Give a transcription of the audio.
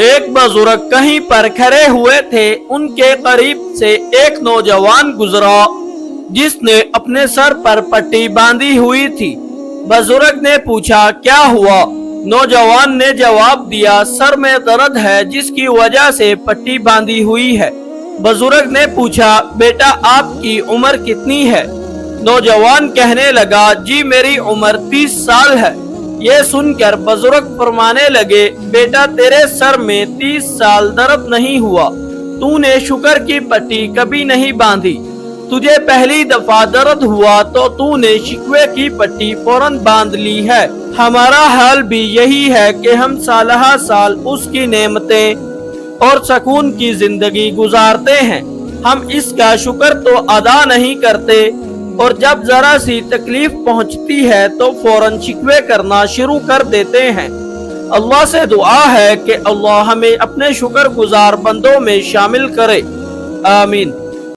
ایک بزرگ کہیں پر کھڑے ہوئے تھے، ان کے قریب سے ایک نوجوان گزرا جس نے اپنے سر پر پٹی باندھی ہوئی تھی۔ بزرگ نے پوچھا کیا ہوا؟ نوجوان نے جواب دیا سر میں درد ہے جس کی وجہ سے پٹی باندھی ہوئی ہے۔ بزرگ نے پوچھا بیٹا آپ کی عمر کتنی ہے؟ نوجوان کہنے لگا جی میری عمر 30 سال ہے۔ یہ سن کر بزرگ فرمانے لگے بیٹا تیرے سر میں 30 سال درد نہیں ہوا، تو نے شکر کی پٹی کبھی نہیں باندھی، تجھے پہلی دفعہ درد ہوا تو نے شکوے کی پٹی فوراً باندھ لی ہے۔ ہمارا حال بھی یہی ہے کہ ہم سالہ سال اس کی نعمتیں اور سکون کی زندگی گزارتے ہیں، ہم اس کا شکر تو ادا نہیں کرتے، اور جب ذرا سی تکلیف پہنچتی ہے تو فوراً شکوے کرنا شروع کر دیتے ہیں۔ اللہ سے دعا ہے کہ اللہ ہمیں اپنے شکر گزار بندوں میں شامل کرے، آمین۔